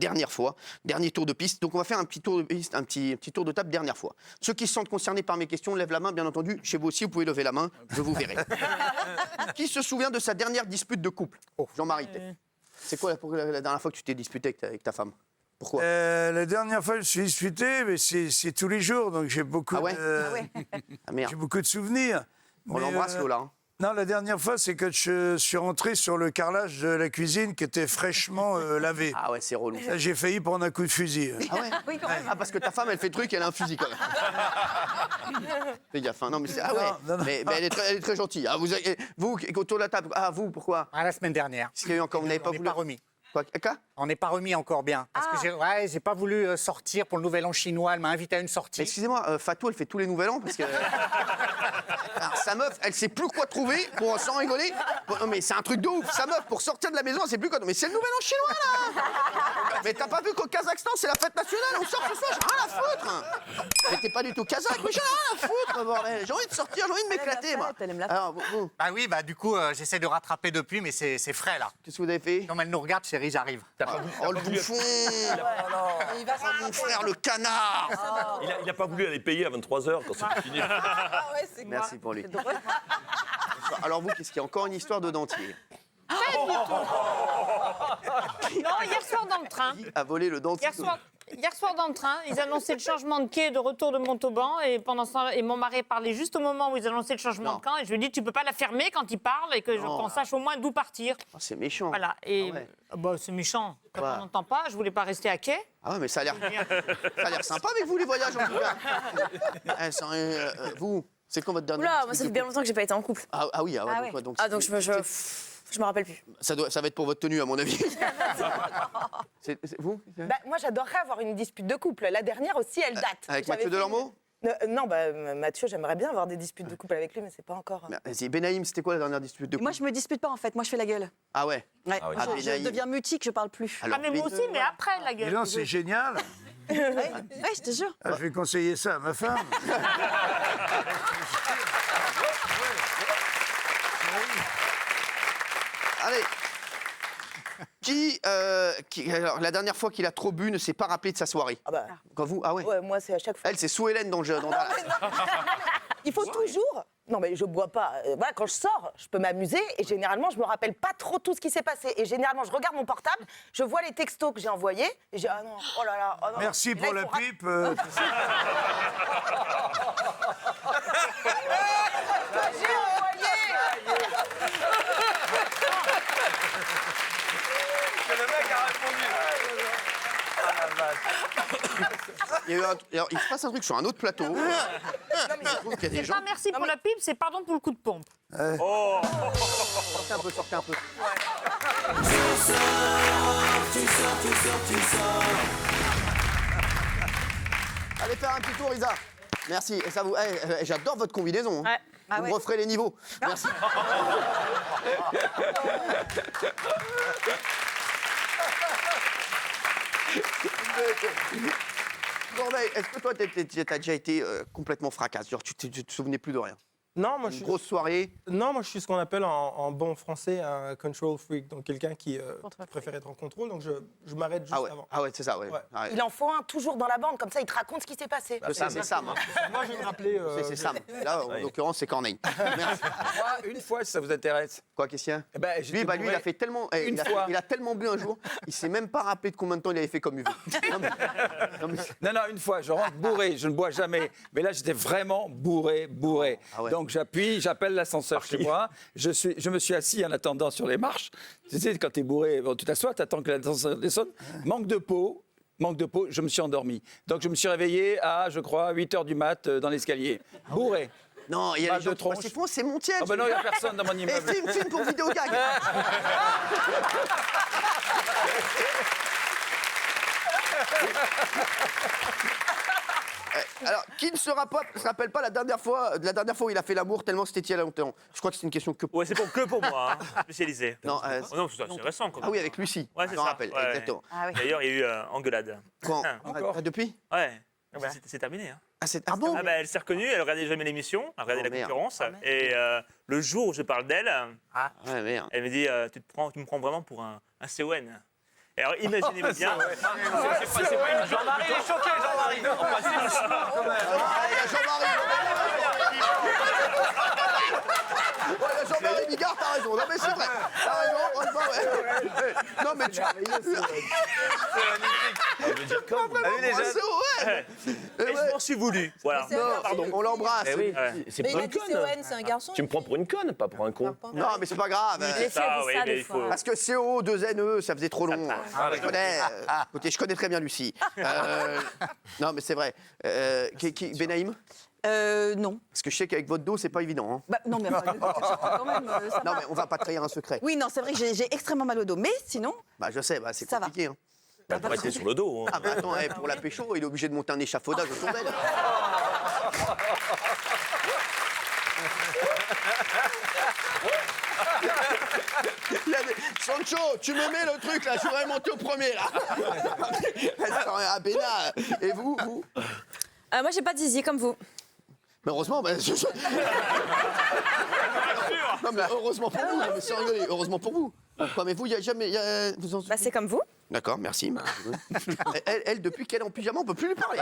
dernière fois. Dernier tour de piste. Donc on va faire un petit tour de piste, un petit tour de table dernière fois. Ceux qui se sentent concernés par mes questions, lèvent la main, bien entendu. Chez vous aussi, vous pouvez lever la main, je vous verrai. Qui se souvient de sa dernière dispute de couple? Jean-Marie. C'est quoi la dernière fois que tu t'es disputé avec ta femme? Pourquoi? La dernière fois, je me suis disputé, mais c'est tous les jours, donc j'ai beaucoup, merde. j'ai beaucoup de souvenirs. On l'embrasse, Lola. Hein. Non, la dernière fois, c'est quand je suis rentré sur le carrelage de la cuisine qui était fraîchement lavé. Ah ouais, c'est relou. Là, j'ai failli prendre un coup de fusil. Ah ouais? Oui, quand même. Ah, parce que ta femme, elle fait le truc, elle a un fusil quand même. Fais gaffe, hein. Non, mais c'est... Ah ouais, Non. Mais elle est très gentille. Ah, vous, autour de la table, ah, vous, pourquoi? La semaine dernière. Qu'est-ce qu'il y a eu encore? Vous n'avez pas On n'est voulu... pas remis. Quoi? On n'est pas remis encore bien. Parce que j'ai pas voulu sortir pour le Nouvel An chinois. Elle m'a invité à une sortie. Excusez-moi, Fatou, elle fait tous les nouvel an parce que... Alors, sa meuf, elle sait plus quoi trouver pour sans rigoler. Non, mais c'est un truc de ouf. Sa meuf, pour sortir de la maison, elle sait plus quoi. Mais c'est le nouvel an chinois, là. Mais t'as pas vu qu'au Kazakhstan, c'est la fête nationale? On sort ce soir, j'ai rien à foutre. Mais t'es pas du tout kazakh, mais j'ai rien à foutre, bordel. J'ai envie de sortir, j'ai envie de m'éclater, moi. Alors, vous, Bah oui, du coup, j'essaie de rattraper depuis, mais c'est frais, là. qu'est-ce que vous avez fait? Comme elle nous regarde, chérie, j'arrive. Oh, le bouffon. Oh, mon frère, le canard. Il n'a pas voulu aller payer à 23h quand c'est fini. Merci pour lui. Alors vous, qu'est-ce qu'il y a? Encore une histoire de dentier. Non, hier soir dans le train. Qui a volé le dentier? Hier soir dans le train, ils annonçaient le changement de quai de retour de Montauban et pendant ce temps, et mon mari parlait juste au moment où ils annonçaient le changement de camp et je lui ai dit tu peux pas la fermer quand il parle et qu'on sache au moins d'où partir. Oh, c'est méchant. Voilà et Ah ouais. c'est méchant. Quand Ouais. on n'entend pas, je voulais pas rester à quai. Ah ouais, mais ça a l'air sympa avec vous les voyages en tout cas. Vous, c'est quand votre dernier? Oula, moi ça fait bien longtemps que j'ai pas été en couple. Ah oui, Ah ouais. donc Ah donc je me rappelle plus. ça va être pour votre tenue à mon avis. C'est vous? Bah, moi, j'adorerais avoir une dispute de couple. La dernière aussi, elle date. Avec J'avais Mathieu fait Delormeau? Non, Mathieu, j'aimerais bien avoir des disputes de couple avec lui, mais c'est pas encore. C'est Benaïm, c'était quoi la dernière dispute de couple? Moi, je me dispute pas en fait. Moi, je fais la gueule. Ah ouais. Ouais. Ah oui. Ah, Je Benaïm. deviens mutique, je parle plus. Alors, Mais moi aussi, mais après la Et gueule. non, c'est génial. Ouais, je te jure. Ah, je vais conseiller ça à ma femme. Allez. Alors, la dernière fois qu'il a trop bu ne s'est pas rappelé de sa soirée. Ah bah, Quand vous? Ah ouais. ouais, moi, c'est à chaque fois. Elle, c'est sous Hélène dans le jeu. Il faut toujours. Non, mais je bois pas. Voilà, quand je sors, je peux m'amuser et généralement, je me rappelle pas trop tout ce qui s'est passé. Et généralement, je regarde mon portable, je vois les textos que j'ai envoyés et j'ai ah non, oh là là. Oh non. Merci Et là, pour il la faut pipe. J'ai envoyé. Alors, il se passe un truc sur un autre plateau. Je trouve qu'il y a des C'est gens. pas merci pour la pipe, c'est pardon pour le coup de pompe. Sortez un peu. Allez faire un petit tour, Isa. Merci. Et ça vous. J'adore votre combinaison. Hein. Ouais. Ah Vous ouais. me referez les niveaux. Merci. Corbeil, est-ce que toi, t'as déjà été complètement fracasse? Genre, tu te souvenais plus de rien? Non, moi, Une grosse soirée? Non, moi je suis ce qu'on appelle en bon français un control freak, donc quelqu'un qui préfère être en contrôle, donc je m'arrête juste avant. Ah ouais, c'est ça, ouais. Ouais. Ah ouais. Il en faut un toujours dans la bande, comme ça, il te raconte ce qui s'est passé. Je sais, c'est Sam. Hein. Moi je vais me rappeler. C'est Sam. Là, en l'occurrence, c'est Corneille. Merci. Moi, une fois, si ça vous intéresse. Quoi, qu'est-ce qu'il y a? Eh ben, j'étais Lui, il bourré a fait tellement. une fois. Il a tellement bu un jour, il s'est même pas rappelé de combien de temps il avait fait comme UV. Non, une fois, je rentre bourré, je ne bois jamais. Mais là, j'étais vraiment bourré. Ah ouais. Donc, j'appelle l'ascenseur chez moi. Je me suis assis en attendant sur les marches. Tu sais, quand tu es bourré, bon, tu t'assois, tu attends que l'ascenseur descende. Manque de peau, je me suis endormi. Donc, je me suis réveillé à, je crois, 8h du mat dans l'escalier. Bourré. Non, il y a Mal des gens de qui tronche. passent, ils font, c'est mon tiède. Ah ben non, il n'y a personne dans mon Et immeuble. film pour vidéo gag. Alors, qui ne se rappelle pas la dernière fois où il a fait l'amour tellement c'était il y a longtemps? Je crois que c'est une question que. Ouais, c'est que pour moi, hein, spécialisé. Non, Oh non, c'est récent quand même. ah oui, avec Lucie. Ouais, c'est je me ça. rappelle, Ouais. exactement. Ah oui. D'ailleurs, il y a eu engueulade. Quand? Encore. Depuis? Ouais. C'est terminé. Hein. Ah bon? Ah bah, elle s'est reconnue, elle regardait jamais l'émission, elle regardait Oh, la merde. concurrence. Et le jour où je parle d'elle, Ouais, merde. elle me dit tu me prends vraiment pour un CON. Alors imaginez-vous bien. C'est pas une Jean-Marie, il est choqué, Jean-Marie. On passe une Jean-Marie Bigard, t'as raison. Non, mais c'est vrai. T'as raison, franchement, ouais. Non, mais tu. Je m'en suis voulu. Voilà. Pardon, on l'embrasse. C'est Mais pas il a une dit conne. CON, c'est un garçon. Tu me prends pour une conne, pas pour un con. Non, mais c'est pas grave. Oui, mais il faut. Parce que CO, 2NE, ça faisait trop long. Je connais. Écoutez, je connais très bien Lucie. Non, mais c'est vrai. Benaïm? Non. Parce que je sais qu'avec votre dos, c'est pas évident. Hein. Bah, non, mais enfin, quand même, ça Non, va. mais on va pas trahir un secret. Oui, non, c'est vrai que j'ai extrêmement mal au dos. Mais sinon, Bah, je sais, c'est Ça va. compliqué. Hein. Bah, pour rester sur le dos. Hein. Ah, bah attends, pour la pécho, il est obligé de monter un échafaudage autour d'elle. Sancho, tu me mets le truc là, je voudrais monter au premier là. Ah, Béna, et vous Moi, j'ai pas de zizi comme vous. Mais heureusement, non, mais heureusement pour vous, non, mais sans rigoler, heureusement pour vous. Quoi, mais vous, il n'y a jamais. Vous en... Bah, c'est comme vous. D'accord, merci. Elle, depuis qu'elle est en pyjama, on peut plus lui parler.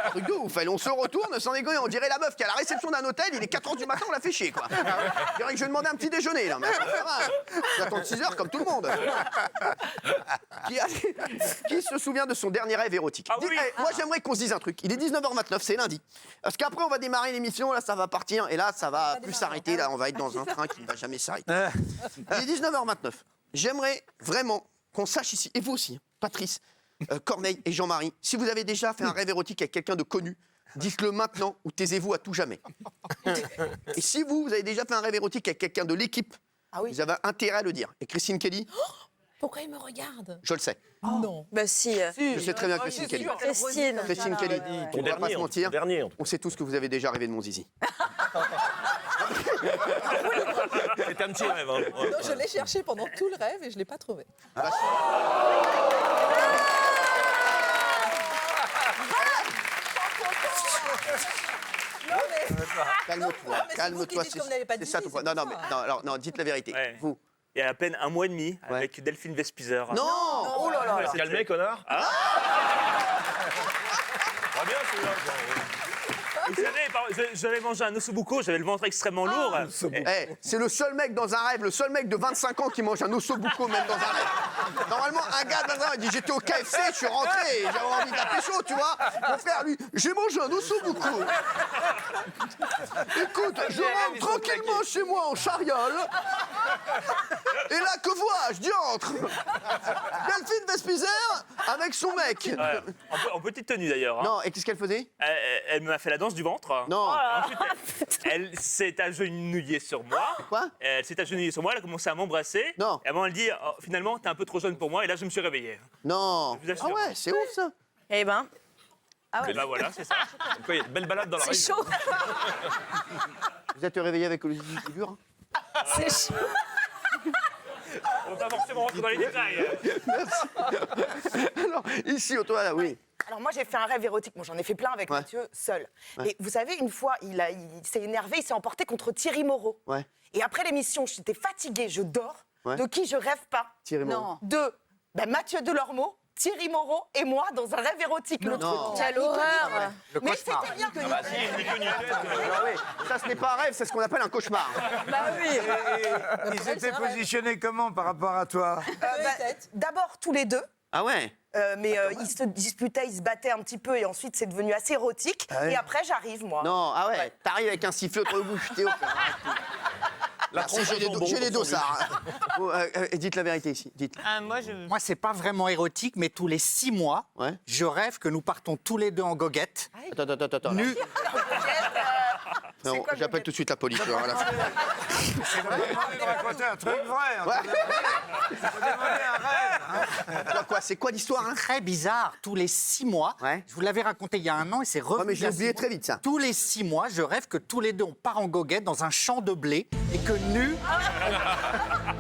Truc de ouf. On se retourne sans déconner, on dirait la meuf qui est à la réception d'un hôtel, il est 4h du matin, on la fait chier, quoi. Je dirais que je vais demander un petit déjeuner, là. Mais j'attends 6 heures comme tout le monde. Qui se souvient de son dernier rêve érotique? Ah oui. Moi, j'aimerais qu'on se dise un truc. Il est 19h29, c'est lundi. Parce qu'après, on va démarrer l'émission, là, ça va partir, et là, ça va plus s'arrêter. Là, on va être dans un train qui ne va jamais s'arrêter. Il est 19h29. J'aimerais vraiment qu'on sache ici, et vous aussi, Patrice, Corneille et Jean-Marie, si vous avez déjà fait un rêve érotique avec quelqu'un de connu, dites-le maintenant ou taisez-vous à tout jamais. Et si vous avez déjà fait un rêve érotique avec quelqu'un de l'équipe, vous avez intérêt à le dire. Et Christine Kelly, Pourquoi il me regarde? je le sais. Non. Bah, si. Je sais très bien Christine Kelly. Christine. Christine Kelly, on va pas se mentir, Dernier. on sait tous que vous avez déjà rêvé de mon zizi. C'était un petit rêve. Hein. Ouais. Non, je l'ai cherché pendant tout le rêve et je l'ai pas trouvé. Calme-toi, calme-toi. C'est ça ton point. Non, mais non, dites la vérité. Ouais. Vous. Il y a à peine un mois et demi avec Delphine Vespizer. Non. Oh là là. Là, calmez, connard. Ah. Très bien, celui-là. Vous savez, j'avais mangé un ossobuco, j'avais le ventre extrêmement lourd. C'est le seul mec dans un rêve, le seul mec de 25 ans qui mange un ossobuco même dans un rêve. Normalement, un gars de 25 ans, il dit j'étais au KFC, je suis rentré, j'avais envie de la pécho, tu vois. Mon frère, lui, j'ai mangé un ossobuco. Écoute, je rentre tranquillement chez moi en chariole. Et là, que vois-je? Diantre. Delphine Vespizer avec son mec. En petite tenue d'ailleurs. Hein. Non, et qu'est-ce qu'elle faisait? Elle m'a fait la danse du ventre. Non. Ensuite, elle s'est agenouillée sur moi. Quoi? Elle s'est agenouillée sur moi, elle a commencé à m'embrasser. Non. Et avant, elle dit oh, finalement, t'es un peu trop jeune pour moi. Et là, je me suis réveillé. Non. Je vous assure. Ah ouais, c'est ouf ça. Eh ben, Et bah voilà, c'est ça. Quoi, il y a une belle balade dans la rue. c'est chaud. Vous êtes réveillé avec le zizi qui dure? C'est chaud. On va pas forcément rentrer dans les détails. Alors, ici, toi, là, oui. Alors moi j'ai fait un rêve érotique, moi j'en ai fait plein avec Mathieu seul. Et vous savez, une fois il s'est énervé, il s'est emporté contre Thierry Moreau. Ouais. Et après l'émission, j'étais fatiguée, je dors. Ouais. De qui je rêve pas? Thierry Moreau. non. De Mathieu Delormeau, Thierry Moreau et moi dans un rêve érotique. Le Non. truc. Quelle horreur. Le Mais cauchemar. c'était bien que Ah bah si, il fait que une tête. Ah oui, ça ce n'est pas un rêve, c'est ce qu'on appelle un cauchemar. Bah oui. Ils étaient positionnés comment par rapport à toi? D'abord tous les deux. Ah ouais. Mais ils se disputaient, ils se battaient un petit peu et ensuite c'est devenu assez érotique. Ah ouais. Et après j'arrive moi. Non, ah ouais, t'arrives avec un sifflet entre le bouche, Théo. Merci, j'ai les dossards. Dites la vérité ici, dites. Moi, c'est pas vraiment érotique, mais tous les 6 mois, Ouais. je rêve que nous partons tous les deux en goguette, Attends. nus. Non, j'appelle tout de suite la police. Alors, là. C'est vraiment de raconter un truc vrai. Hein. Ouais. Faut demander un rêve. Quoi, c'est quoi l'histoire hein? Très bizarre, tous les 6 mois. Ouais. Je vous l'avais raconté il y a un an et c'est revenu. Ouais, mais j'ai il y a oublié 6 mois. très vite ça. Tous les 6 mois, je rêve que tous les deux, on part en goguette dans un champ de blé et que nus,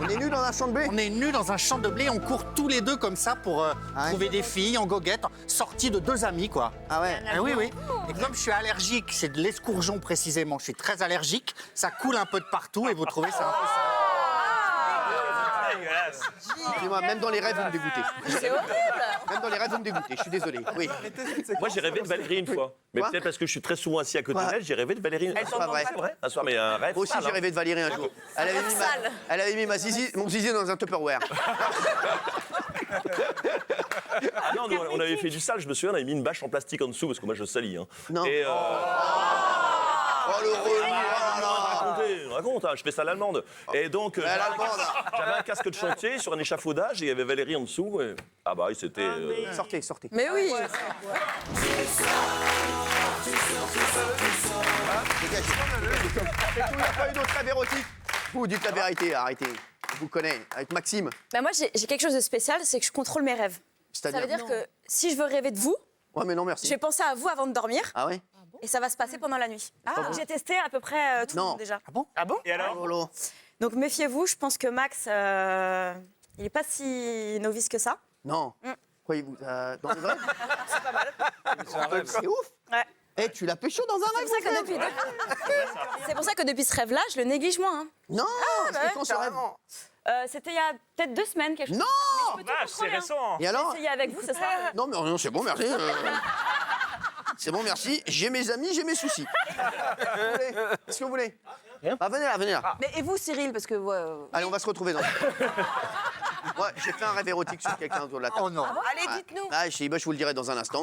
On est nus dans un champ de blé. on est nus dans un champ de blé, on court tous les deux comme ça pour ouais. trouver des filles en goguette, sortis de 2 amis, quoi. Ah ouais. Ah oui, oui. Et comme je suis allergique, c'est de l'escourgeon précisément, je suis très allergique, ça coule un peu de partout et vous trouvez ça un peu ça. dégueulasse. Excusez-moi, même dans les rêves, vous me dégoûtez. C'est horrible. Même dans les rêves, vous me dégoûtez. Je suis désolé. Oui. Moi, j'ai rêvé de Valérie une fois. Mais Quoi peut-être parce que je suis très souvent assis à côté Quoi d'elle, j'ai rêvé de Valérie. C'est pas vrai. C'est vrai. Un soir, mais un rêve. Moi aussi, sale, j'ai hein. rêvé de Valérie un jour. Elle avait mis mon zizi dans un Tupperware. Ah non, nous, on avait fait du sale, je me souviens, on avait mis une bâche en plastique en dessous, parce que moi, je salis. Hein. Non. Et, Oh, le relou. raconte, hein, je fais ça à l'allemande. Et donc, l'allemande. j'avais un casque de chantier sur un échafaudage et il y avait Valérie en dessous. Et... Ah bah oui, c'était... Sortez, sortez. Mais oui. Dégagez. Il n'y a pas eu d'autre rêve érotique. Vous dites la vérité, arrêtez. Je vous connais. Avec Maxime. Bah moi, j'ai quelque chose de spécial, c'est que je contrôle mes rêves. Ça C'est-à-dire. veut dire que si je veux rêver de vous, Ouais, mais non, merci. je vais penser à vous avant de dormir. Ah ouais. Et ça va se passer pendant la nuit. Donc j'ai testé à peu près tout le Non. monde déjà. Ah bon Et alors? Lolo. Donc méfiez-vous, je pense que Max, il n'est pas si novice que ça. Non. Quoi, il vous dans le rêve? C'est pas mal. C'est ouf. Ouais. Eh, tu l'as pécho dans un C'est rêve? pour, ça que depuis, c'est pour ça que depuis ce rêve-là, je le néglige moins. Hein. Non. bah C'était quand ce rêve? C'était il y a peut-être 2 semaines, quelque chose. Non. Mais je peux tout Vache, c'est contrôler, hein. récent. Et alors? Essayez avec vous, ça sera. Non, mais non, c'est bon, merci. C'est bon, merci. J'ai mes amis, j'ai mes soucis. Qu'est-ce que vous voulez? Ah, venez là, venez là. Mais et vous, Cyril, parce que Allez, on va se retrouver dans. Ouais, j'ai fait un rêve érotique sur quelqu'un autour de la table. Oh non. Allez, dites-nous. Ah, je vous le dirai dans un instant.